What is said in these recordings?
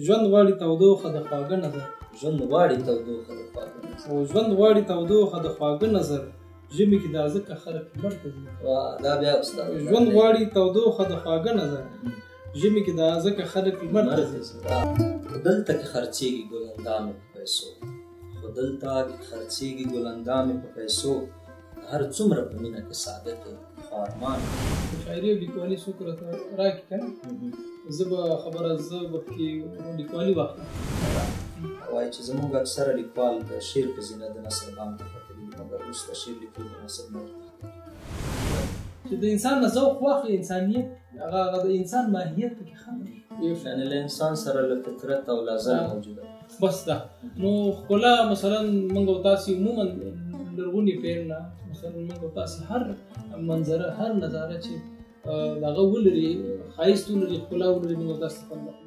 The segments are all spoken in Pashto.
ژوند غواړي تودوخه د خواږه نظر. ژوند غواړي تودوخه د خواږه نظر. او ژوند غواړي تودوخه د خواږه نظر. ژمي کې دا ځکه خلک لمر ته ځي. دا بیا استاد. ژوند غواړي تودوخه د خواږه نظر. ژمي کې دا ځکه خلک لمر ته ځي. خو دلته کې خرڅېږي ګلندامې په پیسو. خو دلته کې خرڅېږي ګلندامې په پیسو. هر څومره په مینه کې صادق یې خو ارمان. شاعري او لیکوالي څوک راته راکړي که نه زه به پکې لیکوالي واخلم. وایي چې زموږ اکثره لیکوال د شعر په زینه د نثر بام ته ختلي دي، مګر وروسته شعر لیکل د نثر نه چې د انسان نه ذوق واخلي انسانیت هغه د انسان ماهیت پکې ښه یعنې له انسان سره له فطرت او لازم موجوده بس ده. نو ښکلا مثلا موږ او تاسې عموما لرغوني پیل نه مثلا موږ او تاسې هر منظره هر نظاره چې دغه ولري ښایست ولري ښکلا ولري موږ او تاسې خوند اخلو.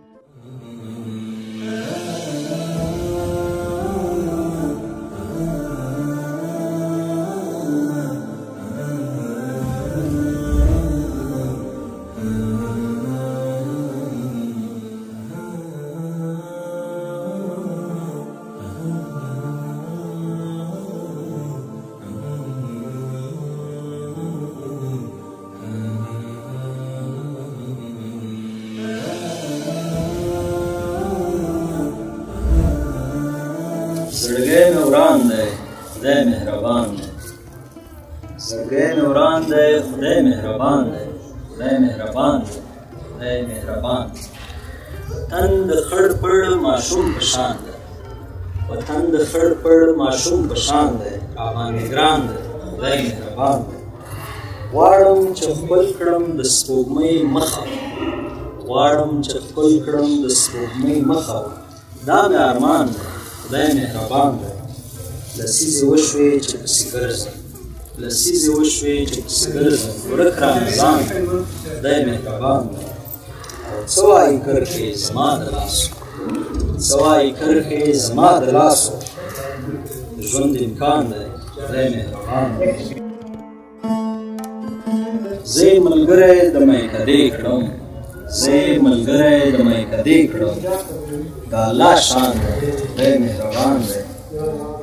زړګی مې وران دی خدای مهربان دی. زړګی مې وران دی خدای مهربان دی. خدای مهربان دی. خدای مهربان دی. وطن د خړ پړ ماشوم په شان دی. وطن د خړ پړ ماشوم په شان دی. راباندې ګران دی. خدای مهربان دی. غواړم چې خپل کړم د سپوږمۍ مخه. غواړم چې خپل کړم د سپوږمۍ مخه. دا مې ارمان دی. خدای مهربان دی. لسیزې وشوې چې پسې ګرځم. لسیزې وشوې چې پسې ګرځم. ورک رانه ځان دی. خدای مهربان دی. او څه وایي کرښې زما د لاسو. څه وایي کرښې زما د لاسو. د ژوند امکان دی. خدای مهربان دی. زه یې ملګری د میکدې کړم. زه یې ملګری د میکدې کړم. د الله شان دی. خدای مهربان دی.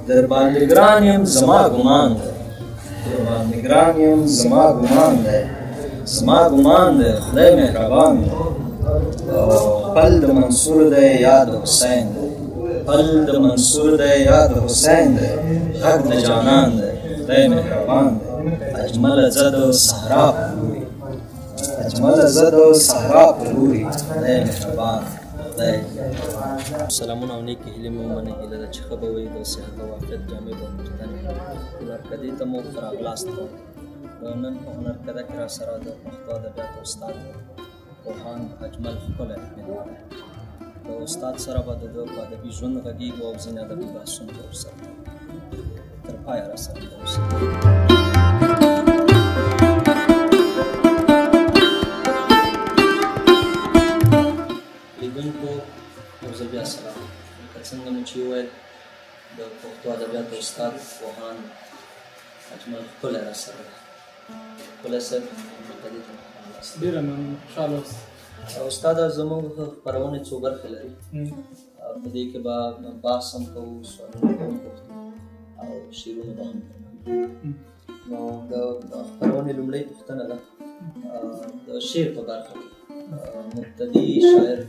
در باندې ګران یم زما ګمان دی. در باندې ګران یم زما ګمان دی. زما ګمان دی. خدای مهربان دی. او پل د منصور دی یا د حسین دی. پل د منصور دی یا د حسین دی. حق د جانان دی. خدای مهربان دی. اجمله زه د صحرا په لوري. اجمله زه د صحرا په لوري. خدای مهربان دی. سلامونه او نیکې هیلې مې ومنئ. هیله ده چې ښه به وئ. د صحت او عافیت جامې به مو تنې هنرکدې ته مو ښه راغلاست کوم. نن په هنرکده کې راسره د پښتو ادبیاتو استاد پوهاند اجمل ښکلی احمد د استاد سره به د ده په ادبي ژوند غږېږو او ځینې ادبي بحثونه به ورسره تر پایه راسره اوسئ. لیدونکو یو ځل بیا سلام. لکه څنګه مو چې وویل د پښتو ادبیاتو استاد پوهاند اجمل ښکلی راسره دی. ښکلی صاحب هنرکدې ته ډېره مننه خوشحاله اوسئ. استاده زموږ خپرونې څو برخې لري. په دې کې به بحث هم کوو، سوالونه به هم پوښتو او شعرونه به هم کوو. نو د خپرونې لومړۍ پوښتنه ده د شعر په برخه کې مبتدي شاعر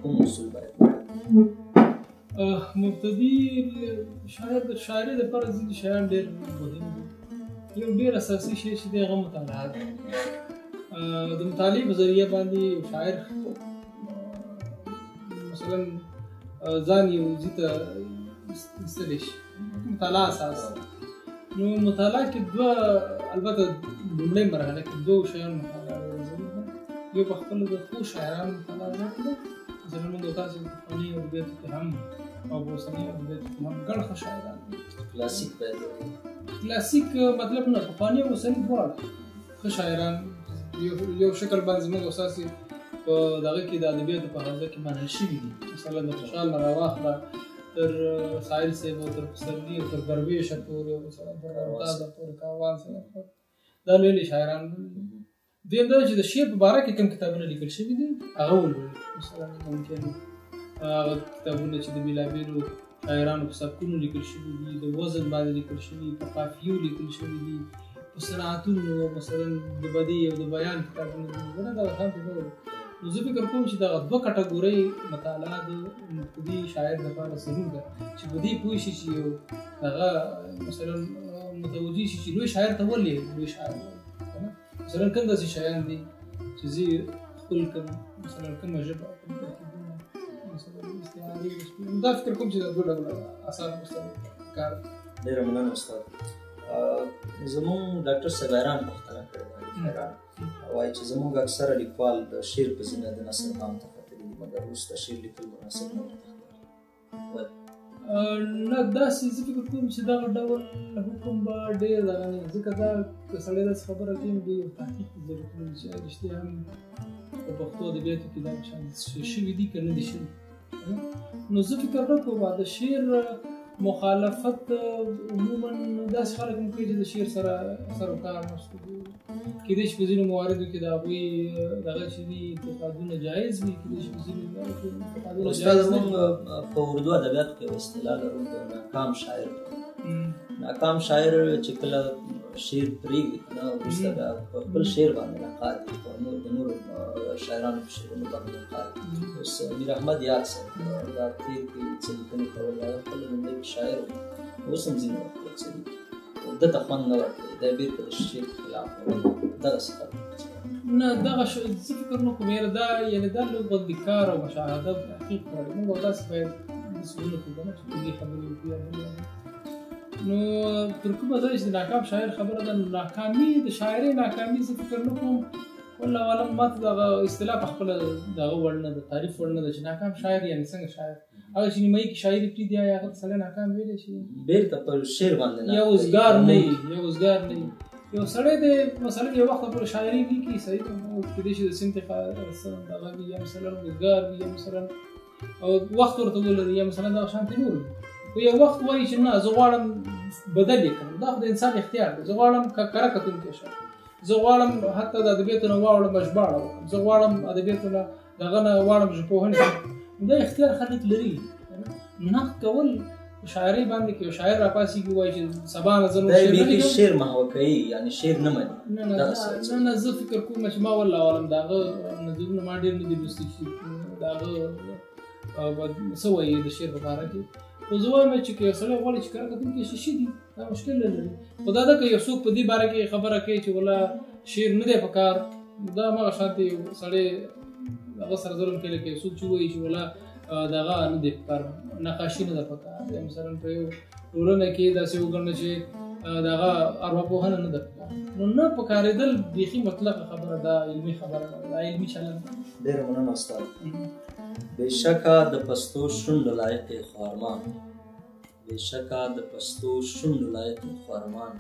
کوم اصول باید مبتدي شاعر د شاعرۍ دپاره ځینې شیان ډېر مهم دي. یو ډېر اساسي شی چې دی هغه مطالعه ده. د مطالعې په ذریعه باندې شاعر مثلا ځان یو ځای ته ایستلی شي. مطالعه اساس. نو مطالعه کې دوه البته لومړۍ مرحله کې دوه شیان مطالعه ضروري ده. یو په خپله د ښو شاعرانو مطالعه ضروري ده. مثلا موږ او تاسې پخواني ادبیاتو کې هم او په اوسني ادبیاتو کې هم ګڼ ښه شاعران دي. کلاسیک باید کلاسیک مطلب نه، پخواني او اوسني دواړه ښه شاعران یو شکل باندې زموږ او ستاسې په دغه کې د ادبیاتو په حوزه کې منحل شوي دي. مثلا د خوشحال نه راواخله تر ساحل صاحب او تر پسرلي او تر درویشه پورې او مثلا تر ارداده پورې کاروان صاحب دا لوی لوی شاعران دویم دا چې د شعر په باره کې کوم کتابونه لیکل شوي دي هغه ولولئ. مثلا ممکن هغه کتابونه چې د بېلابېلو شاعرانو په سبکونو لیکل شوي دي، د وزن باندې لیکل شوي، په قافیو لیکل شوي دي، په صنعتونو مثلا د بدیع او د بیان کتابونه دي. دغه شان نو زه فکر کوم چې دغه دوه کټګورۍ مطالعه د مبتدي شاعر لپاره ضرور ده چې په دې پوه شي چې یو هغه مثلا متوجه شي چې لوی شاعر ته ولې لوی شاعر وایي. مثلا کوم داسې شیان دي چې زه خپل کوم مثلا کومه ژبه مثلا استعاري دا فکر کوم چې دا دوه ډوله اثار مستوي کار. ډېره مننه استاد. زموږ ډاکټر صابران پوښتنه کړې ده، وایي چې زموږ اکثره لیکوال د شعر په زینه د نثر نام ته ختلي دي، مګر اوس د شعر لیکل مناسب نه ورته نه. داسې زه فکر کوم چې دغه ډول حکم به ډېر دغه نه وي، ځکه دا که سړی داسې خبره کوي نو یو تحقیق ته ضرورت لري چې رښتیا هم په پښتو ادبیاتو کې دغه شیان شوي دي که نه دي شوي. نو زه فکر نه کوم د شعر مخالفت عموما داسې خلک هم کوي چې د شعر سره سر و کار نشته دي. کېدای شي په ځینو مواردو کې د هغوی دغه چې دي انتقادونه جایز وي، کېدای شي په ځینو مواردو کې انتقادونه جایز نه وي. په اردو ادبیاتو کې یو اصطلاح لرو د ناکام شاعر. ناکام شاعر چې کله شعر پرېږدي نه وروسته بیا په خپل شعر باندې نقاد وي، په د نورو شاعرانو په شعرونو باندې نقاد وي. اوس میر احمد یاد صاحب دا تېر کې څه لیکنې کول، هغه خپل لومړی شاعر و، اوس هم ځینې وخت څه دي ده ته خوند نه ورکوي، دی بېرته د شعر خلاف دغسې خلک نه. دغه زه فکر نه کوم یاره دا یعنې دا لږ غندیکار او مشاهده تحقیق غواړي. موږ داسې باید داسې ونه کړو که نه چې دې خبرې وکړي. نو تر کومه ځایه چې د ناکام شاعر خبره ده، ناکامي د شاعرۍ ناکامي زه فکر نه کوم والله عالم ما ته دغه اصطلاح په خپله دغه وړ نه ده، تعریف وړ نه ده چې ناکام شاعر یعنې څنګه شاعر. هغه چې نیمایي کې شاعري پرېږدي آیا هغه ته سړی ناکام ویلی شي؟ بېرته په شعر باندې یا اوزګار نه وي، یا اوزګار نه وي. یو سړی دی مثلا یو وخت پورې شاعري لیکي صحیح ده، کېدای شي د صنف دغه وي، یا مثلا اوزګار وي، یا مثلا وخت ورته ولري، یا مثلا دغه شانتې نور وي. خو یو وخت وایي چې نه زه غواړم بدل یې کړم. دا خو د انسان اختیار دی. زه غواړم کره کتونکی شم، زه غواړم حتی د ادبیاتو نه واوړم ژباړه وکړم، زه غواړم ادبیاتو نه دغه نه واړم ژبپوهنې شم. دا اختیار خلک لري. نقد کول په شاعرۍ باندې کې یو شاعر راپاڅېږي وایي چې سبا نه زه نور شعر نه لیکم، شعر محوه کوي، یعنې شعر نه مني. نه زه فکر کوم چې ما والله عالم د هغه نظرونه ما ډېر نه دي لوستي چې د هغه څه وایي د شعر په باره کې. خو زه وایم چې که یو سړی غواړي چې کره کتونکی شي ښه دي، دا مشکل نه لري. خو دا ده که یو څوک په دې باره کې خبره کوي چې والله شعر نه دی په کار، دا هماغه شانتې یو سړی هغه سره ظلم کوي لکه یو څوک چې وایي چې والله دغه نه دی په کار، نقاشي نه ده په کار. یا مثلا په یو ټولنه کې داسې وګڼه چې دغه ارواپوهنه نه ده په کار. نو نه په کارېدل بیخي مطلقه خبره ده، علمي خبره ده، دا علمي چلند ده. ډېره مننه استاد. بېشکه د پستو شونډو لایق یې خوارمان، بېشکه د پستو شونډو لایق یې خوارمان،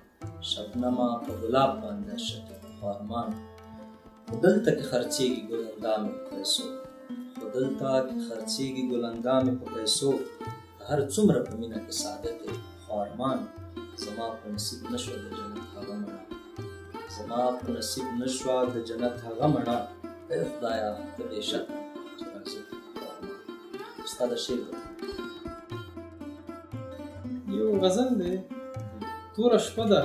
شبنمه په ګلاب باندې شکه خوارمان. خو دلته کې خرڅېږي ګل اندامې په پیسو، خو دلته کې خرڅېږي ګل اندامې په پیسو، هر څومره په مینه کې صادق یې خوارمان. زما په نصیب نه شوه د جنت هغه مڼه، زما په نصیب نه شوه د جنت هغه مڼه، ای خدایه ته بېشکه چې راځې استاد شعر یو غزل دی: توره شپه ده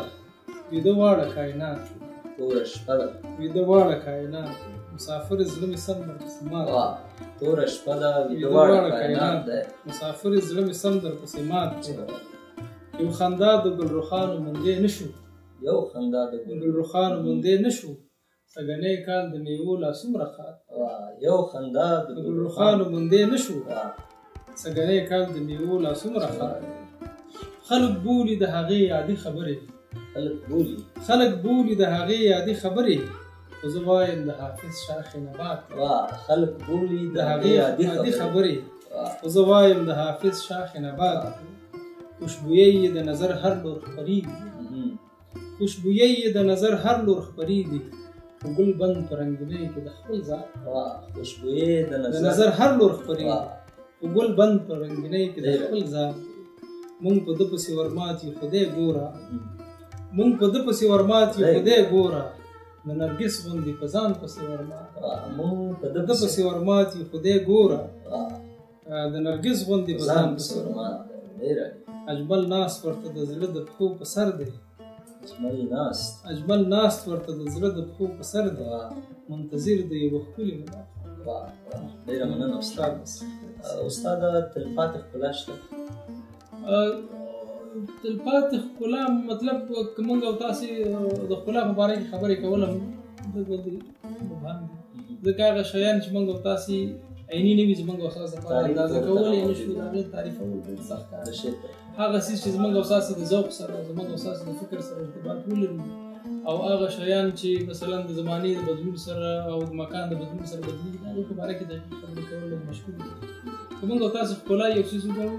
ویده واړه کائنات، توره شپه ده ویده واړه کائنات، مسافر زړه مې سم درپسې مات. توره شپه ده ویده واړه کائنات دی، مسافر زړه مې سم درپسې مات. یو خندا د ګلرخانو موندې نه شو، یو خندا د ګلرخانو موندې نه شو، سږنی کال د میوو لاسومره خات. یو خندا د ګلرخانو موندې نه شو، سږنی کال د میوو لاسومره خات. خلک بولي د هغې یادې خبرې، خلک بولي د هغې یادې خبرې، خو زه وایم د حافظ شاخې نبات. خلک بولي د هغې یادې خبرې، خو زه وایم د حافظ شاخې نبات. خوشبویۍ یې د نظر هر لور خپرېږي، خوشبویۍ یې د نظر هر لور خپرېږي، په ګل بند په رنګینۍ کې د خپل ذات. خوشبویۍ د نظر هر لور خپرېږي، په ګل بند په رنګینۍ کې د خپل ذات. مونږ په ده پسې ورمات یو خدای ګوره، مونږ په ده پسې ورمات یو خدای ګوره، د نرګس غوندې په ځان پسې ورمات. مونږ په ده پسې ورمات یو خدای ګوره، د نرګس غوندې په ځان پسې روان دی ډېر اجمل ناست ورته د زړه د پښو په سر دی اجمل ناست ورته د زړه د پښو په سر دی منتظر د یوه ښکلي ملاقات. ډېره مننه استاد. استاده تلپاتې ښکلا شته؟ تلپاتې ښکلا مطلب که موږ او تاسې د ښکلا په باره کې خبرې کول هم مبهم دي، ځکه هغه شیان چې موږ او تاسې عیني نه وي زموږ او ستاسو لپاره اندازه کولی نه شو، د هغې تعریفول ډېر سخت کار دی. هغه څیز چې زموږ او ستاسو د ذوق سره زموږ او ستاسو د فکر سره ارتباط ولري او هغه شیان چې مثلا د زمانې د بدلون سره او د مکان د بدلون سره بدلېږي د هغې په باره کې دقیق خبرې کول لږ مشکل دي. که موږ او تاسو ښکلا یو څیز وګڼو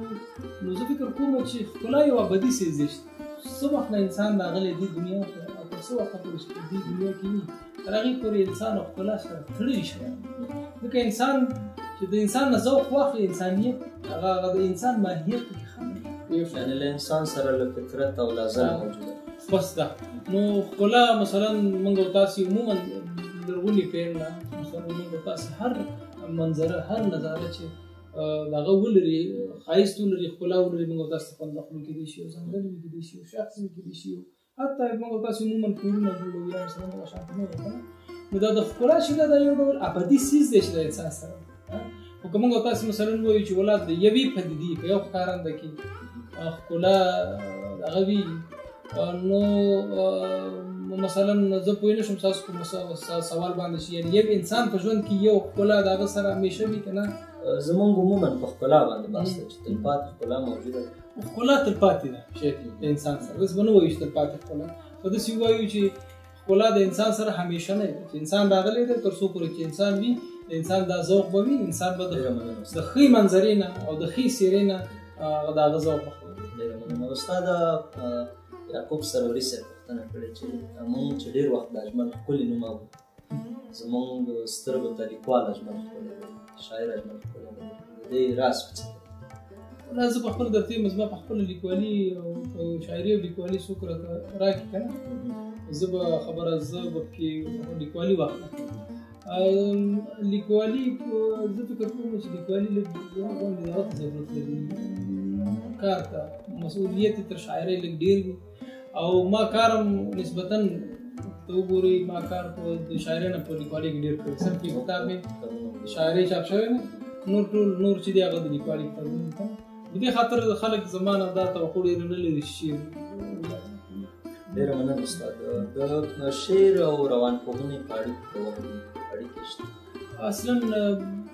نو زه فکر کوم چې ښکلا یو ابدي څیز دی. څه وخت نه انسان راغلی دې دنیا ته او تر څه وخته پورې چې دې دنیا کې وي تر هغې پورې انسان او ښکلا سره تړلي شیان دي. ځکه انسان چې د انسان نه ذوق واخلي انسانیت هغه د انسان ماهیت پکې ښامل دی، یعنې له انسان سره له فطرت او له ځان موجوده بس ده. نو ښکلا مثلا موږ او تاسې عموما لرغوني پیل نه مثلا موږ او تاسې هر منظره هر نظاره چې د هغه ولري ښایست ولري ښکلا ولري موږ او تاسې ته خوند اخلو کېدای شي او ځانګړی وي کېدای شي او شخصي وي کېدای شي حتی موږ او تاسې عموما کورونه جوړوو یا مثلا دغه شانتې نور که نه نو دا د ښکلا چې ده دا یو ډول ابدي څیز دی چې د انسان سره خو که موږ او تاسې مثلا ووایو چې ولاد د یوې پدیدې په یو ښکارنده کې ښکلا هغه وي نو مثلا زه پوه نه شم ستاسو په سوال باندې چې یعنې یو انسان په ژوند کې یو ښکلا د هغه سره همیشه وي که نه؟ زمونږ عموما په ښکلا باندې بحث دی چې تلپاتې ښکلا موجوده ده. ښکلا تلپاتې ده شاید د انسان سره، داسې به نه وایو چې تلپاتې ښکلا، خو داسې ووایو چې ښکلا د انسان سره همیشه نه ده، چې انسان راغلی دی تر څو پورې چې انسان وي د انسان دا ذوق به وي، انسان به د ښې منظرې نه او د ښې څېرې نه د هغه ذوق اخلي. ډېره مننه. استاده یعقوب سروري صاحب پوښتنه کړې چې موږ چې ډېر وخت د اجمل ښکلي نوم اورو، زموږ سترګو ته لیکوال اجمل ښکلی دی، شاعر اجمل ښکلی دی، د دې راز څه دی؟ والله زه په خپله درته یم زما په خپله لیکوالي او شاعري او لیکوالي څوک راته راکړي که نه زه به پکې لیکوالي واخلم. لیکوالي زه فکر کوم چې لیکوالي لږ غوندې د وخت ضرورت لري، کار ته مسؤلیت یې تر شاعرۍ لږ ډېر وي او ما کار هم نسبتاً ته وګورئ ما کار د شاعرۍ نه په لیکوالۍ کې ډېر کړی، صرف یو کتاب مې شاعرۍ چاپ شوی دی، نور چې دی هغه د لیکوالي کتابونه دي. په دې خاطر خلک زما نه دا توقع ډېره نه لري چې شعر. ډېره مننه استاد. د شعر او روانپوهنې په اړیکې شته؟ اصلا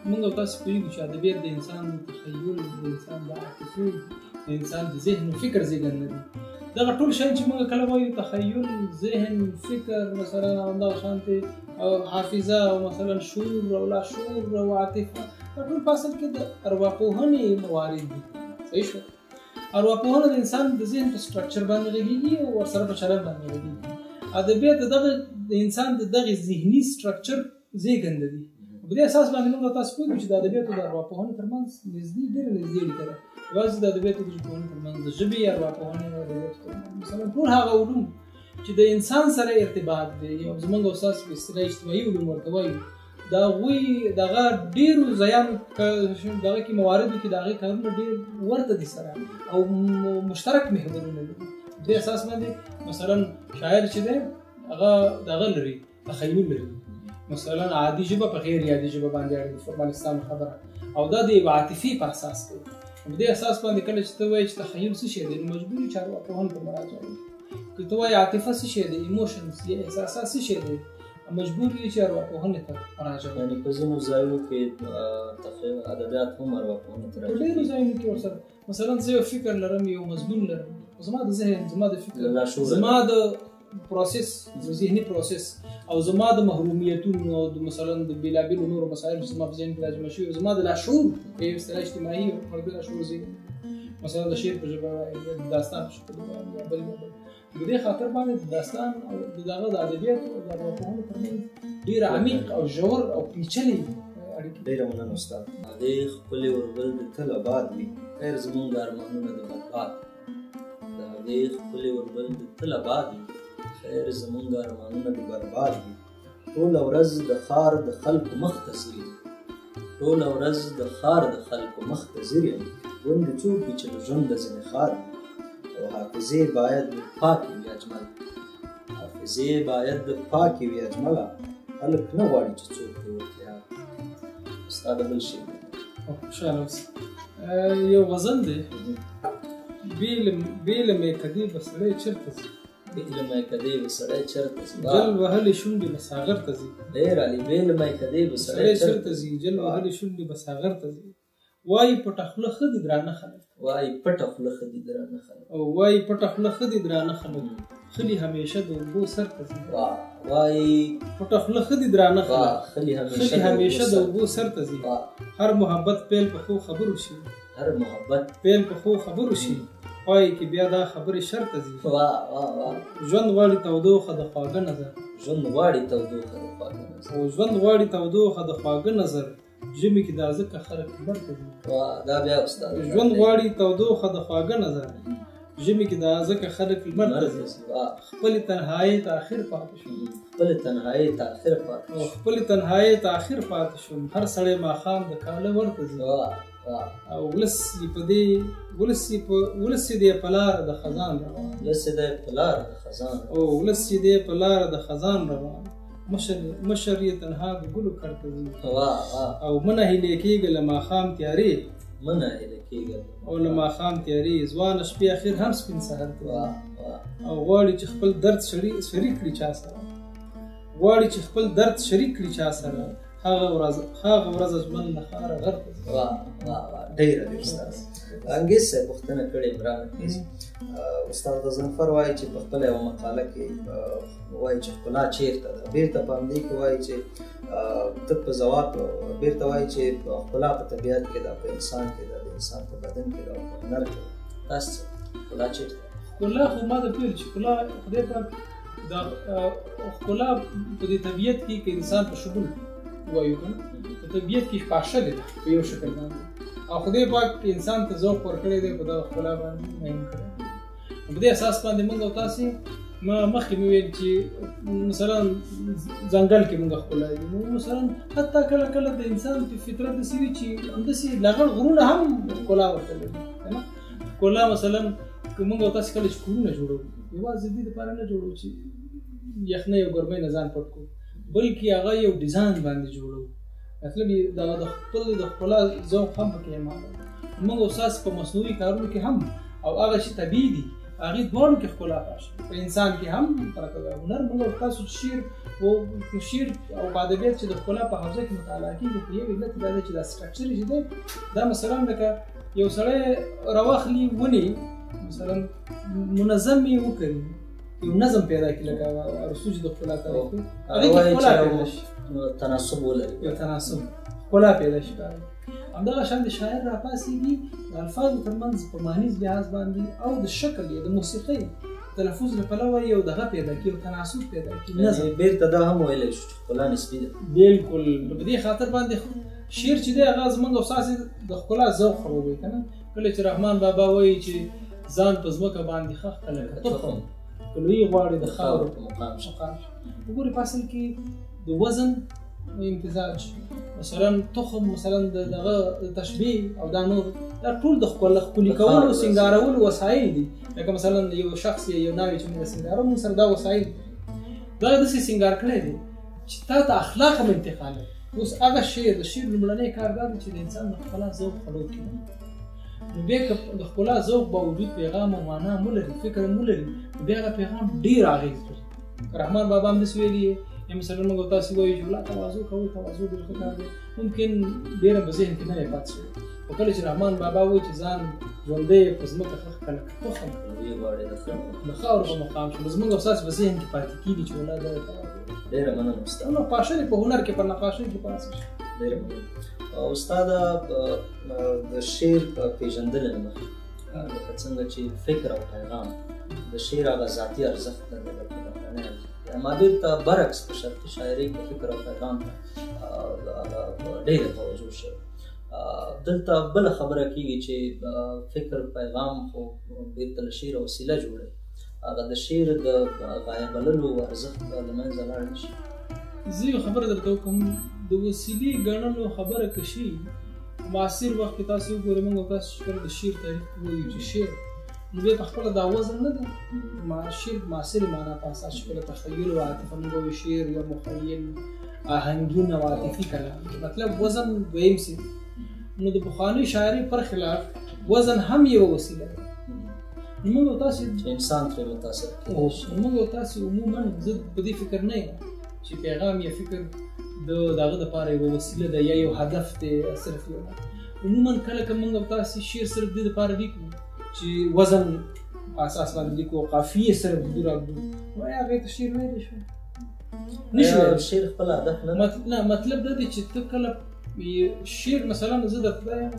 موږ او تاسو پوهېږو چې ادبیات د انسان د تخیل د انسان د عاطفې د انسان د ذهن او فکر زېږنده دي. دغه ټول شیان چې موږ کله وایو تخیل ذهن فکر مثلا همدغه شانتې حافظه او مثلا شعور او لاشعور او عاطفه دا ټول په اصل کې د ارواپوهنې موارد دي. صحیح شو؟ ارواپوهنه د انسان د ذهن په سټرکچر باندې غږېږي او ورسره په چلند باندې غږېږي. ادبیات د انسان د دغې ذهني سټرکچر زېږنده دي. په دې اساس باندې موږ تاسو پوهېږو چې د ادبیاتو د ارواپوهنې ترمنځ ډېره نږدې اړیکه ده. یوازې د ادبیاتو د ژبپوهنې ترمنځ د ژبې ارواپوهنې او ادبیاتو ترمنځ مثلا ټول هغه علوم چې د انسان سره ارتباط دی او زموږ او ستاسو په اصطلاح اجتماعي علوم ورته وایو د هغوی دغه ډېرو ځایانو دغه کې مواردو کې د هغې کارونه ډېر ورته دي سره او مشترک محورونه لري. په دې اساس باندې مثلا شاعر چې دی هغه دغه لري تخیل لري، مثلا عادي ژبه په غیر عادي ژبه باندې اړوي فورمالستان خبره او دا د یو عاطفي په اساس کوي. په دې اساس باندې کله چې ته وایې چې تخیل څه شی دی نو مجبور یې چې ارواپوهنې ته مراجعه وکړې. که ته وایې عاطفه څه شی دی ایموشنز یا احساسات څه شی دی مجبور یې چې ارواپوهنې ته مراجعه وکړې. یعنې په ځینو ځایو کې ادبیات هم ارواپوهنې ته راځي. په ډېرو ځایونو کې ورسره مثلا زه یو فکر لرم یو مضمون لرم زما د ذهن زما د فکر زما د پروسس ذهني پروسس او زما د محرومیتونو او مثلا د بېلابېلو نورو مسایلو چې زما په ذهن کې راجمع شوي زما د لاشعور په یو اصطلاح اجتماعي او فردي لاشعور زېږي مثلا د شعر په ژبه د داستان په شکل باندې یا بل په دې خاطر باندې د داستان او دغه د ادبیاتو او د ارواپوهنې ترمنځ ډېر عمیق او ژور او پیچلې اړیکې. ډېره مننه استاد. هغې ښکلې وربل د تل آباد وي خیر زموږ د ارمانونه د برباد. د هغې ښکلې وربل د تل آباد وي خیر زموږ د ارمانونه د برباد وي. ټوله ورځ د ښار د خلکو مخ ته ځي ټوله ورځ د ښار د خلکو مخ ته ځیر یم ګوندې څوک وي چې له ژونده ځینې ښاد او حافظې باید پاکې وي اجمل حافظې باید پاکې وي اجمله خلک نه غواړي چې څوک دې ورته یاد ستا د بل شعر خوشحاله اوسه یو غزل دی بې له میکدې به سړی چېرته ځي بې له میکدې به سړی چېرته ځي جل وهلې شونډې به ساغر ته ځي ډېر علي بې له میکدې به سړی چېرته ځي جل وهلې شونډې به ساغر ته ځي وایي پټه خوله ښه دي درانه خلک وایي پټه خوله ښه دي درانه خلک او وایي پټه خوله ښه دي درانه خلک خلي همیشه د اوبو سر ته ځي وایي پټه خوله ښه دي درانه خلک خلي همیشه د اوبو سر ته ځي هر محبت پیل په ښو خبرو شي هر محبت پیل په ښو خبرو شي پای کې بیا دا خبرې شرط ځي ژوند غواړي تودوخه د خواږه نظر ژوند غواړي تودوخه د خواږه نظر او ژوند غواړي تودوخه د خواږه نظر ژمي کې دا ځکه خلک لمر ته ځي دا بیا استاد ژوند غواړي تودوخه د خواږه نظر ژمي کې دا ځکه خلک لمر ته ځي خپلې تنهایۍ ته اخر پاتې شوم خپلې تنهایۍ ته اخر پاتې شوم خپلې تنهایۍ ته اخر پاتې شوم هر سړی ماښام د کاله ورته ځي او ولس یې دی په لاره د خزان روان ولس یې دی په لاره د خزان او ولس یې دی په لاره د خزان روان مشر یې تنها د ګلو کړته ځي او منه هیلې کېږي له ماښام تیارې منه هیلې کېږي او له ماښام تیارې ځوانه شپې اخر هم سپین سحر ته او غواړي چې خپل درد شریک کړي چا سره غواړي چې خپل درد شریک کړي چا سره هغه ورځ ژمن له ښاره غر ته ځي ډېره دې استاد انګیز صاحب پوښتنه کړې عمران انګیز استاد غضنفر وایي چې په خپله یوه مقاله کې وایي چې ښکلا چېرته ده بېرته په همدې کې وایي چې ته په ځواب بېرته وایي چې ښکلا په طبیعت کې ده په انسان کې ده د انسان په بدن کې ده او په هنر کې ده تاسو څه ښکلا چېرته ده ښکلا خو ما د پیل چې ښکلا خدای پاک د ښکلا په دې طبیعت کې که انسان په شګون وایو که نه په طبیعت کې پاشه دی په یو شکل باندې او خدای پاک انسان ته ذوق ورکړی دی په دغه ښکلا باندې مین کړی په دې اساس باندې موږ او تاسې مخکې مې ویل چې مثلا ځنګل کې موږ ښکلا دي مثلا حتی کله کله د انسان په فطرت داسې وي چې همداسې لغړ غرونه هم ښکلا ورته لري که نه ښکلا مثلا که موږ او تاسې کله چې کورونه جوړوو یوازې دې دپاره نه جوړوو چې یخنۍ او ګرمۍ نه ځان پټ کړو بلکې هغه یو ډیزاین باندې جوړوو مطلب د خپل د ښکلا ذوق هم پکې عمل موږ او تاسې په مصنوعي کارونو کې هم او هغه چې طبیعي دي هغې دواړو کې ښکلا پاشه په انسان کې هم فرق ده هنر موږ او تاسو شعر او ادبیات چې د ښکلا په حوزه کې مطالعه کېږي په یو علت دا دی چې دا سټرکچر چې دی دا مثلا لکه یو سړی راواخلي ونې مثلا منظم یې وکړي یو نظم پیدا کړي لکه ارسطو چې د ښکلا تعریف کوي هغې کې ښکلا پیدا شي تناسب ولري یو تناسب ښکلا پیدا شي همدغه شان د شاعر راپاڅېږي د الفاظو ترمنځ په معنیز لحاظ باندې او د شکل یې د موسیقۍ تلفظ له پلوه یو دغه پیدا کړي یو تناسب پیدا کړي نظم بېرته دا هم ویلی شو چې ښکلا نسبي ده بلکل په دې خاطر باندې شعر چې دی هغه زموږ او ستاسې د ښکلا ذوق خرابوي که نه کله چې رحمان بابا وایي چې ځان په ځمکه باندې ښخ کړه لکه تخم که لوی غواړي د خاورو په مقام شي وګورئ په اصل کې د وزن امتزاج مثلا تخم مثلا دغه تشبیه او دا نور دا ټول د ښکلي کولو سینګارولو وسایل دي لکه مثلا یو شخص یو ناوی چې موږ سینګارو موږ سره دا وسایل دا داسې سینګار کړی دی چې تا ته اخلاق هم انتقالوي اوس هغه شعر د شعر لومړنی کار دا دی چې د انسان د ښکلا ذوق خړوب کړي نو بیا که د ښکلا ذوق باوجود پیغام او معنا هم ولري فکر هم ولري بیا هغه پیغام ډېر اغېز لري رحمان بابا هم داسې ویلي مثلا موږ تاسو وایو چې لا تواضع کوئ تواضع ډېر ښه کار دی ممکن ډېره په ذهن کې نه وی پاتې شوی خو کله چې رحمان بابا وایي چې ځان ژوندی په ځمکه ښخ کړه لکه تخم د خاورو په مقام شو نو زموږ او ستاسو په ذهن کې پاتې کېږي چې والله دا تواضع ډېره مننه استاد نو پاشه دی په هنر کې په نقاشۍ کې پاتې شي ډېره مننه استاد د شعر په پېژندلو نه مخکې لکه څنګه چې فکر او پیغام د شعر هغه ذاتي ارزښت نه دی بلکې بهرنی ارزښت ما بېرته برعکس په شرقي شاعرۍ کې فکر او پیغام ته ډېره توجه شوې دلته بله خبره کېږي چې فکر پیغام خو بېرته له شعر وسیله جوړوي هغه د شعر د غایه بللو ارزښت له منځه لاړ نه شي زه یو خبره درته وکړم د وسیلې ګڼلو خبره که شي معاصر وخت کې تاسو وګورئ موږ تاسو چې د شعر تاریخ وایو چې شعر نو بیا پخپله دا وزن نه دی شعر معاصرې معنا په اساس چې کله تخیل او عاطفه موږ وایو شعر یا مخیل آهنګین او عاطفي کلام مطلب وزن دویم سي نو د پخواني شاعري پر خلاف وزن هم یو وسیله ده موږ تاسو انسان ترې متاثر کېږي موږ تاسو عموما زه په دې فکر نه یم چې پیغام یا فکر دغه دپاره یوه وسیله ده یا یو هدف دی صرف یو عموما کله که موږ تاسو شعر صرف دې دپاره لیکو چې وزن په اساس باندې لیکو قافیې صرف دو راږدو نو آیا هغې ته شعر ویلی شو شعر خپل هدف نه مطلب دا دی چې ته کله شعر مثلا زه درته دا یم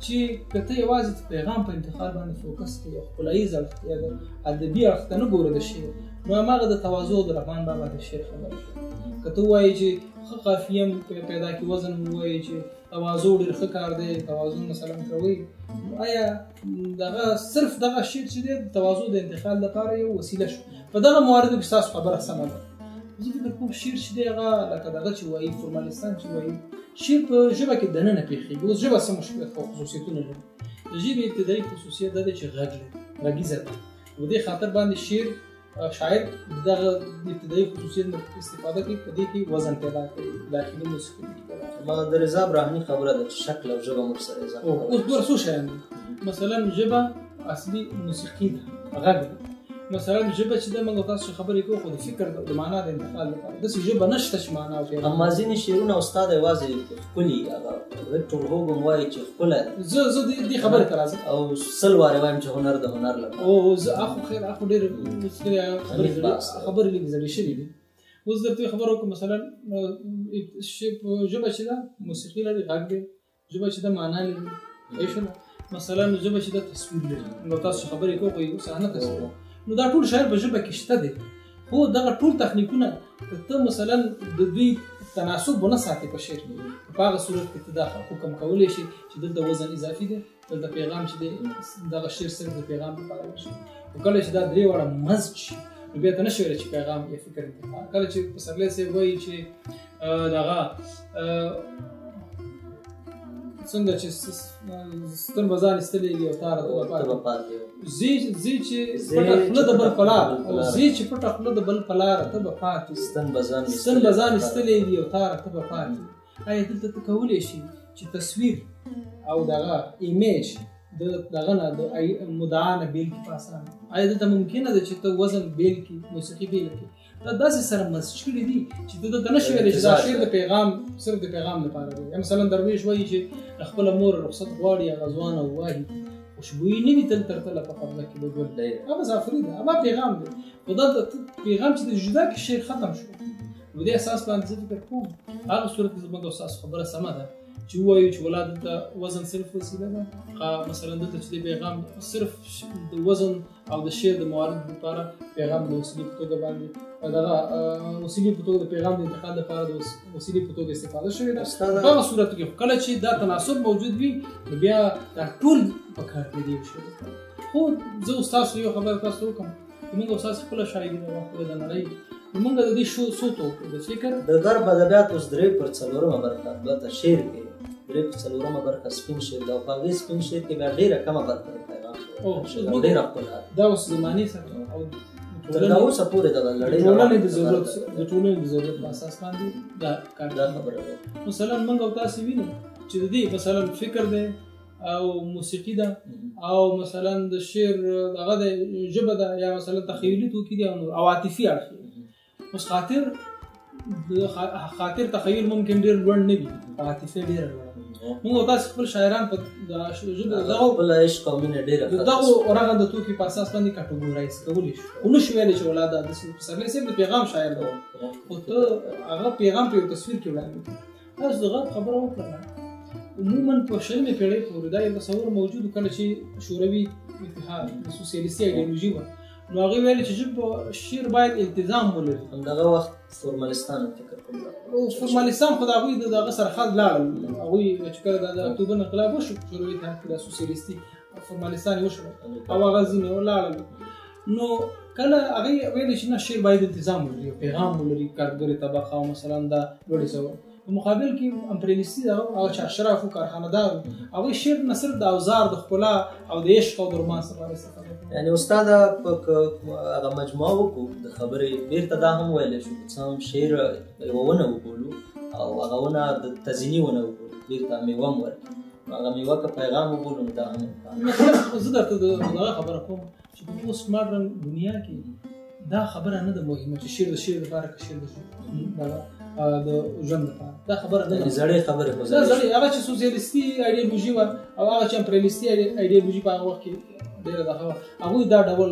چې که ته یوازې د پیغام په انتقال باندې فوکس کوې او ښکلاییز اړخ یا د ادبي اړخ ته نه ګورې د شعر نو هماغه د تواضع د رحمان بابا د شعر خبره شوه که ته ووایې چې ښه قافیه پیدا کړي وزن ووایې چې تواضع ډېر ښه کار دی توازن مثلا کوئ آیا دغه صرف دغه شعر چې دی د تواضع د انتقال لپاره یو وسیله شو په دغه مواردو کې ستاسو خبره سمه ده زه فکر کوم شعر چې دی هغه لکه دغه چې وایي فورمالستان چې وایي شعر په ژبه کې دننه پېښېږي اوس ژبه څه مشکلات او خصوصیتونه لري د ژبې ابتدایي خصوصیت دا دی چې غږ لري غږیزه ده په دې خاطر باندې شعر شاعر دغه ابتدایي خصوصیت نه استفاده کوي په دې کې وزن پیدا کوي داخلي موسیقي ما د رضا ابراهیمي خبره ده چې شکل او ژبه موږ سره اضافه کوي اوس دوه څو شیان دي مثلا ژبه اصلي موسیقي ده غږ ده مثلا ژبه چې د موږ تاسو خبرې کوو خو د فکر د معنا د انتقال لپاره داسې ژبه نشته چې معنا او پیغام اما ځینې شعرونه استاد یوازې ښکلي هغه ویکټور هوګن وایي چې ښکلی زه دې خبرې ته راځم او سل وارې وایم چې هنر د هنر لپاره او زه اخو خیر اخو ډېرې خبرې لږ زړې شوي دي اوس درته خبره وکړم مثلا ژبه چې ده موسیقي لري غږ دی ژبه چې ده معنا لري مثلا ژبه چې ده تصویر لري نو تاسو خبرې کوو خو یو صحنه تصویر نو دا ټول شاعر په ژبه کې شته دی خو دغه ټول تخنیکونه ته مثلا د دوی تناسب ونه ساتي په شعر کې په هغه صورت کې ته دا حکم کولی شي چې دلته وزن اضافي دی دلته پیغام چې دی دغه شعر صرف د پیغام لپاره وشي کله چې دا درې واړه مزج شي نو بیا ته نه شي ویلی چې پیغام یا فکر انتقال کله چې پسرلی صاحب وایي چې دغه څنګه چې ستن بزان استلېږي او تاره ته پاتې زی چې پټه خوله د بل په لاره زی چې پټه خوله د بل په لاره ته به پاتې ستن بزان استلېږي او تاره ته به پاتې آیا دلته ته کولی شي چې تصویر او دغه ایمیج دغه نه د مدعا نه بیل کړي په اسانه آیا دلته ممکنه ده چې ته وزن بیل کړي موسیقي بیل کړي دا داسې سره مسج کړي دي چې ته دلته نه شي ویلی چې دا شعر د پیغام صرف د پیغام لپاره دی مثلا درویش وایي چې خپله مور رخصت غواړي هغه ځوانه وواهي خوشبویي نه وي تل تر تله په قبضه کې د ګل هغه مسافري ده هغه پیغام دی خو دلته پیغام چې د جدا کې شعر ختم شو نو دې اساس باندې زه فکر کوم هغه صورت کې زموږ او ستاسو خبره سمه ده چې ووایو چې ولا دلته وزن صرف وسیله ده مثلا دلته چې د پیغام صرف د وزن او د شعر د موارد لپاره پیغام د وسیلې په توګه باندې دغه وسیلې په توګه د پیغام د انتقال لپاره د وسیلې په توګه استفاده شوې ده په هغه صورت کې کله چې دا تناسب موجود وي نو بیا دا ټول په کار کې دی خو زه ستاسو یو خبره تاسو وکړم موږ ستاسو خپله شاعري ده خپله د نړۍ موږ د دې صوت وکړو د فکر د غرب ادبیات اوس 3/4 برخه البته شعر کې 3/4 برخه سپین شعر ده او په هغې سپین شعر کې بیا ډېره کمه برخه د پیغام ډېره ښکلا دا اوس زمانې سره او تر دا اوسه پورې د ټولنې د ضرورت په اساس باندې دا کار خبره ده مثلا موږ او تاسو وینو چې د دې مثلا فکر دی او موسیقي ده او مثلا د شعر دغه د ژبه ده یا مثلا تخیلي توکي دي او عواطفي اړخ اوس خاطر تخیل ممکن ډېر لوړ نه وي عاطفه ډېره لوړه موږ تاسو خپل شاعران په ژبه دغه بل عشق او مینه ډېره دغه رغنده توکي په اساس باندې کټګورایز کولی شو نو شو ویل چې ولادت د پسرلی صاحب د پیغام شاعر دی او ته هغه پیغام په تصویر کې وړاندې تاسو دغه خبره وکړه عموما په شلمې پیړۍ پورې دا یو تصور موجود کله چې شوروي اتحاد د سوسیالیستي ایډیالوژي وه نو هغې ویل چې شعر باید التزام ولري همدغه وخت فورمالستان فکر کوم فورمالستان خو د هغوی د هغه سره خلک لاړل هغوی چې کله د اکتوبر انقلاب وشو شوروي اتحاد کې د سوسیالیستي فورمالستان یې وشول او هغه ځینې ولاړل نو کله هغه ویل چې نه شعر باید التزام ولري پیغام ولري کارګرې طبقه او مثلا دا لوړې سوه په مقابل کې امپریالیستي هغه چې اشراف او کارخانه‌دار هغوی شعر نه صرف د اوزار د ښکلا او د عشق او د رومانس لپاره استفاده کوي. یعنې استاد هغه مجموعه وکړو د خبرې بیرته دا هم ویلی شو که څه هم شعر یوه ونه وبولو او هغه ونه د تزیني ونه وبولو بیرته میوه هم ورکړي هغه میوه که پیغام وبولو نو دا هم مطلب زه درته دغه خبره کوم چې په پوسټ ماډرن دنیا کې دا خبره نه ده مهمه چې شعر د شعر لپاره که شعر د ژوند لپاره دا خبره نه ده. زړې خبرې خو زړې هغه چې سوسیالیستي ایډیالوژي وه او هغه چې امپریالیستي ایډیالوژي په هغه وخت کې ډېره دغه وه هغوی دا ډول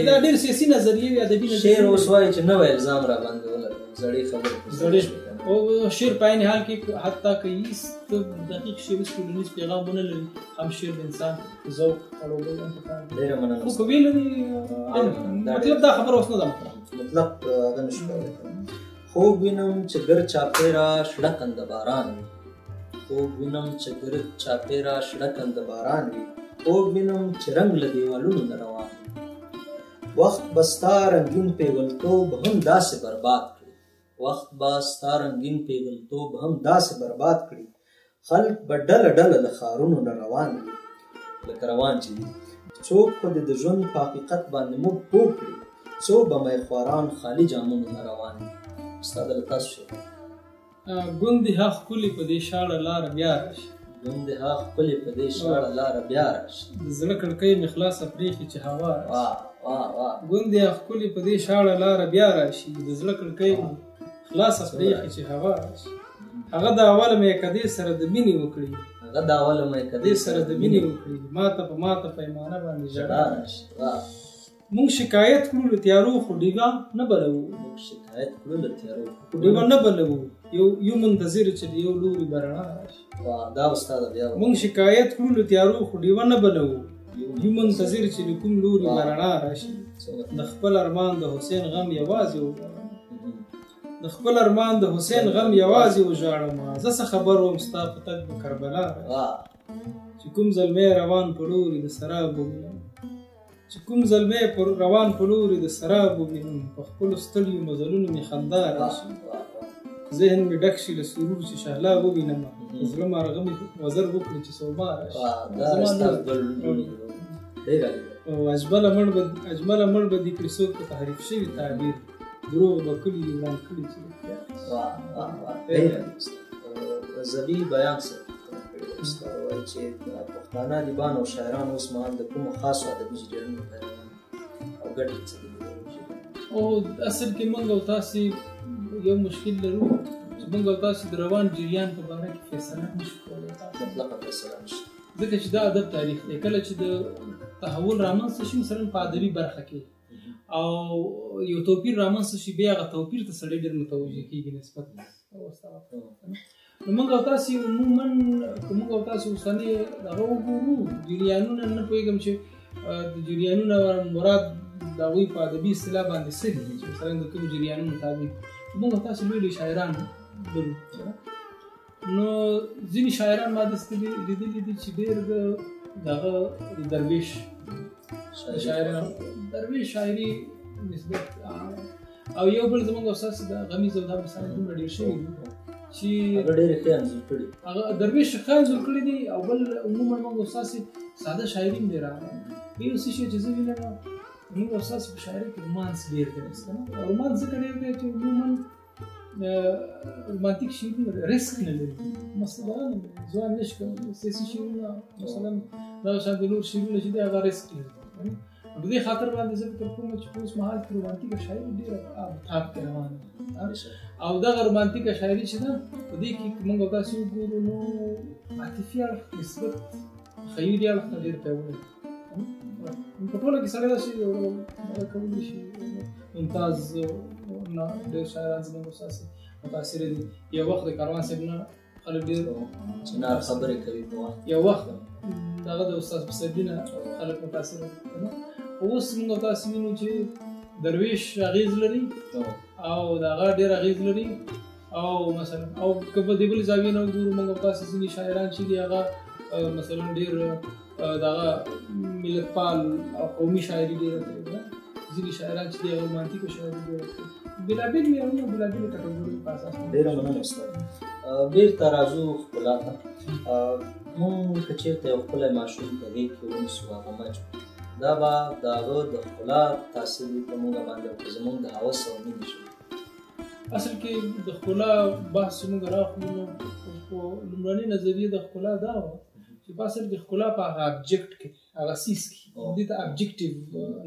دا ډېر سیاسي نظریې وې ادبي نظریې. شعر اوس وایي چې نوی الزام را باندې ولګوي زړې خبرې او شعر په عین حال کې حتی که هیڅ دقیق شعري ټولنیز پیغام ونه لري هم شعر د انسان ذوق اړولی هم پکار دی. ډېره مننه. خو که ویې لري مطلب دا خبره اوس نه ده مطلب هغه نه شو کولی. خوب وینم چې ګر چاپېره شړه کنده باران وي خوب وینم چې ګر چاپېره شړه کنده باران وي خوب وینم چې رنګ له دیوالونو نه روان وي وخت به ستا رنګین پیغلتوب هم داسې برباد وخت به ستا رنګین پیغلتوب هم داسې برباد کړي خلک به ډله ډله د ښارونو نه روان وي لکه روان چې دي څوک خو د ژوند په حقیقت باندې موږ پوه کړي څو به میخواران خالي جامونو نه روان وي. استاد له تاسو شو ګوندې ها ښکلې په دې شاړه لاره بیا راشي ګوندې ها ښکلې په دې شاړه لاره بیا راشي د زړه کړکۍ مې خلاصه پرېښي چې هوا راشي ګوندې ها ښکلې په دې شاړه لاره بیا راشي د زړه کړکۍ خلاصه پرېښي چې هوا راشي هغه د اوله میکدې سره د مینې وکړي هغه د اوله میکدې سره د مینې وکړي ماته په ماته پیمانه باندې ژړا راشي مونږ شکایت کړو له تیارو خو ډیوه نه بلوو مونږ شکایت کړو له تیارو خو ډیوه نه بلوو یو منتظر چې د یو لوري به رڼا راشي. دا استاده بیا مونږ شکایت کړو له تیارو خو ډیوه نه بلوو یو منتظر چې د کوم لوري به رڼا راشي د خپل ارمان د حسین غم یوازې وژاړم د خپل ارمان د حسین غم یوازې وژاړم زه څه خبر وم ستا په تګ به کربلا راشي چې کوم زلمی روان په لوري د سراب ووینم چې کوم زلمی روان په لوري د سراب ووینم په خپلو ستړیو مزلونو مې خندا راشي ذهن مې ډک شي له سرور چې شهلا ووینم زړه مارغه مې وزر وکړي چې سوما راشي او اجمله مړ به دې کړي څوک په تحریف شوي تعبیر دروغ به کلي وران کړي چې رضوي بیان سره وایي چې پښتانه ادیبان او شاعران اوس مهال د کومو خاصو ادبي جریانونو پیروان او ګټې څه دي او اصل کې موږ او تاسې یو مشکل لرو چې موږ او تاسې د روان جریان په باره کې فیصله نشو کولی مطلقه فیصله نشي ځکه چې دا ادب تاریخ دی کله چې د تحول رامنځته شي مثلا په ادبي برخه کې او یو توپیر رامنځته شي بیا هغه توپیر ته سړی ډېر متوجه کېږي نسبت نو موږ او تاسې عموما که موږ او تاسې اوسنۍ هغه وګورو جریانونه نه پوهېږم چې د جریانونه مراد د هغوی په ادبي اصطلاح باندې څه دي چې مثلا د کومو جریانونو مطابق موږ او تاسې لوی لوی شاعران لرو نو ځینې شاعران ما داسې لیدلي دي چې ډېر دغه د درویش شاعري نسبت او یو بل زموږ استاد د غمیز او دا مثلا دومره ډېر شوي دي چې هغه ډېرې ښې انځور کړي هغه درویش ښه انځور کړي دي او بل عموما موږ استاد ساده شاعري هم ډېره یو څه شی چې زه وینم موږ استاد په شاعري کې رومانس ډېر دی رومانس ځکه ډېر دی چې عموما رومانتیک شعرونه ریسک نه لري مثلا ځوان نشي کولی سیاسي شعرونه مثلا دا شان د نور شعرونه چې دی هغه ریسک لري په دې خاطر باندې زه فکر کوم چې په اوس مهال کې رومانتیکه شاعري ډېره ټاپ کې روانه او دغه رومانتیکه شاعري چې ده په دې کې موږ تاسې وګورو نو عاطفي اړخ نسبت تخیلي اړخ ته ډېر پیاوړی په ټوله کې سړی داسې کولی شي ممتاز ډېر شاعران زموږ استاد متاثره دي یو وخت د کاروان صاحب نه خلک ډېر چنار خبرې کوي یو وخت دغه د استاد پسرلي نه خلک متاثره دي اوس موږ تاسې وینو چې درویش اغېز لري او د هغه ډېر اغېز لري او مثلا او که په دې بلې زاویې نه وګورو موږ تاسې ځینې شاعران چې دي هغه مثلا ډېر دغه ملتپال او قومي شاعري ډېره کوي، ځینې شاعران چې دي هغه رومانتیکه شاعري ډېره کوي. بېلابېل معیارونه بېلابېلو کټګوریو په اساس ډېره مننه استاد. بېرته راځو ښکلا ته. مونږ که چېرته یو ښکلی ماشوم په غېږ کې ونیسو، هغه مچ دا به د هغه د ښکلا تاثیر وي په مونږ باندې او که زمونږ د هوس او مینې شي. اصل کې د ښکلا بحث چې موږ راخلو نو په لومړنۍ نظریه د ښکلا دا وه چې په اصل کې ښکلا په هغه ابجکټ کې، هغه څیز کې، دې ته ابجکټیو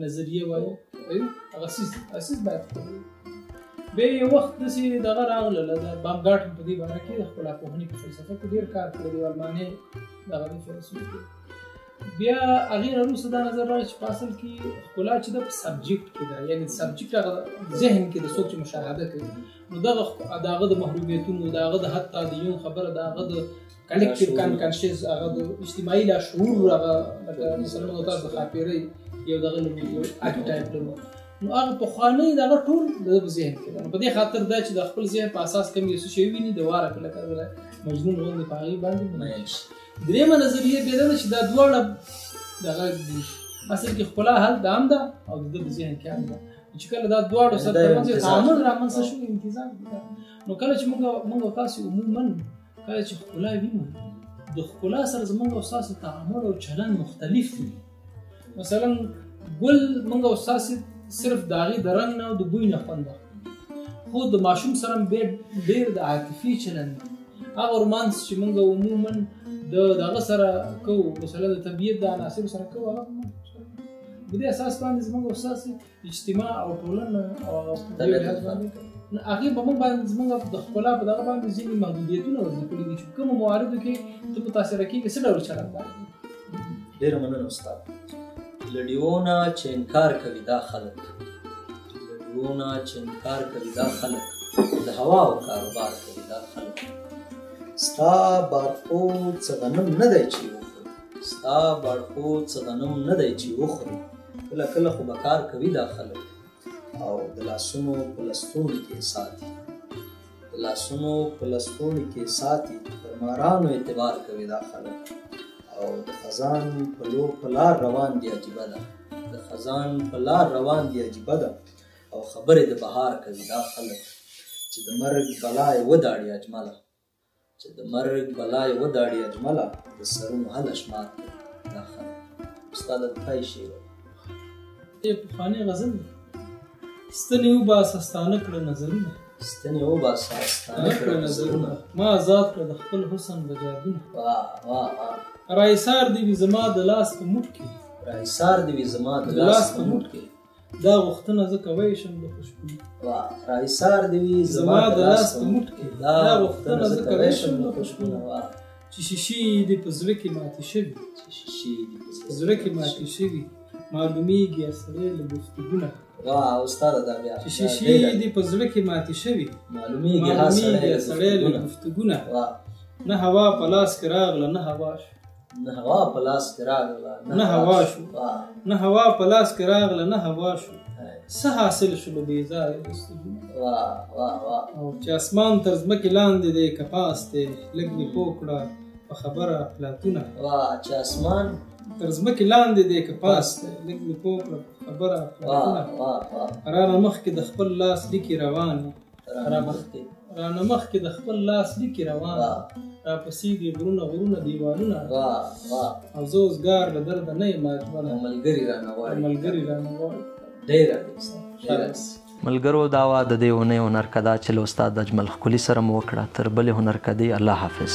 نظریه وایي، هغه څیز باید ښکلی. بیا یو وخت داسې دغه راغله د بامګارټن په دې باره کې د ښکلاپوهنې په فلسفه کې ډېر کار کړی دی، المانۍ دغه دی فیلسوف دی. بیا هغې نه وروسته دا نظر راغی چې په اصل کې ښکلا چې ده په سبجکټ کې ده، یعنې سبجکټ هغه ذهن کې د څوک چې مشاهده کوي، نو دغه د هغه د محرومیتونو، د هغه د حتی د یو خبره د هغه د کلکټیو کانشس، هغه د اجتماعي لاشعور، هغه لکه مثلا موږ تاسو د ښاپېرۍ یو دغه لرو، یو آرکیټایپ لرو، نو هغه پخوانی دغه ټول د ده په ذهن کې ده. نو په دې خاطر دا چې د خپل ذهن په اساس کوم یو څه شی ویني د واره کړه لکه مجنون غوندې په هغې باندې میل شي. درېیمه نظریه بیا دا ده چې دا دواړه دغه دي، اصل کې ښکلا هلته هم ده او د ده په ذهن کې هم ده، چې کله دا دواړو سره ترمنځ یو تعامل رامنځته شو، امتزاج ده. نو کله چې موږ او تاسو عموما کله چې ښکلا وینو، د ښکلا سره زموږ او ستاسو تعامل او چلند مختلف وي. مثلا ګل موږ او ستاسو صرف د هغې د رنګ نه او د بوی نه خوند اخلو، خو د ماشوم سره بیا ډېر د عاطفي چلند دی. هغه رومانس چې موږ عموما د هغه سره کوو، مثلا د طبیعت د عناصرو سره کوو، هغه په دې اساس باندې زموږ او ستاسو اجتماع او ټولنه او هغې په موږ باندې زموږ د ښکلا په دغه باندې ځینې محدودیتونه وضع کړي دي چې کومو مواردو کې ته متاثره کېږي څه ډول چلند باندې. ډېره مننه استاد. له ډیوونه چې انکار کوي دا خلک، له ډیوونه چې انکار کوي دا خلک، د هوا او کاروبار کوي دا خلک. ستا بارخود څه غنم نه دی چې وخوري، ستا بارخود څه غنم نه دی چې وخوري، کله کله خو به کار کوي دا خلک او د لاسونو په لستوڼي کې ساتي، د لاسونو په لستوڼي کې ساتي، پر مارانو اعتبار کوي دا خلک او د خزان په لار روان دي عجیبه ده، د خزان په لار روان دي عجیبه ده او خبرې د بهار کوي دا خلک چې د مرګ بلا یې وداړي اجمله، چې د مرګ بلا یې وداړي اجمله، د سرونو هله شمار کوي دا خلک. استاد د پای شعر پخوانی غزل دی، ستنې وباسه ستانه کړه نظرونه، ستنې وباسه ستانه کړه نظرونه، ما آزاد کړه د خپل حسن بجادونه. واه واه واه. راایسار دې وي زما د لاس په موټ کې، راایسار دې وي زما د لاس په موټ کې، دا غوښتنه زه کوی شم د خوشبویي. واه. راایسار دې وي زما د لاس په موټ کې، دا غوښتنه زه کوی شم د خوشبویي. واه. چې شیشې دې په زړه کې ماتې شوي، چې شیشې دې په زړه کې ماتې شوي، معلومیږي اسرې له گفتگونه. واه استاده دا بیا چې شیشې دې په زړه کې ماتې شوي، معلومیږي اسرې له گفتگونه. نه هوا په لاس کې راغله نه هوا شو، نه هوا په لاس کې راغله نه هوا شو، نه هوا په لاس کې راغله نه هوا شو، څه حاصل شو بې ځایه گفتگونه. واه واه واه. او چې اسمان تر ځمکې لاندې دی کپاس دی، لږ مې پوه کړه په خبره افلاطونه. واه. چې اسمان تر ځمکې لاندې دی کپاس دی، لږ مې پوه کړه په خبره افلاطونه. رانه مخکې د خپل لاس لیکې روان، رانه مخکې د خپل لاس لیکې روان، راپسې دي غرونه غرونه دیوالونه. او زه اوسګار له درده نه یم اجمله، ملګري رانه غواړي، ملګري رانه غواړي. ډېره ملګرو دا وه د دې اونۍ هنرکده چې له استاد اجمل ښکلي سره مو وکړه. تر بلې هنرکدې الله حافظ.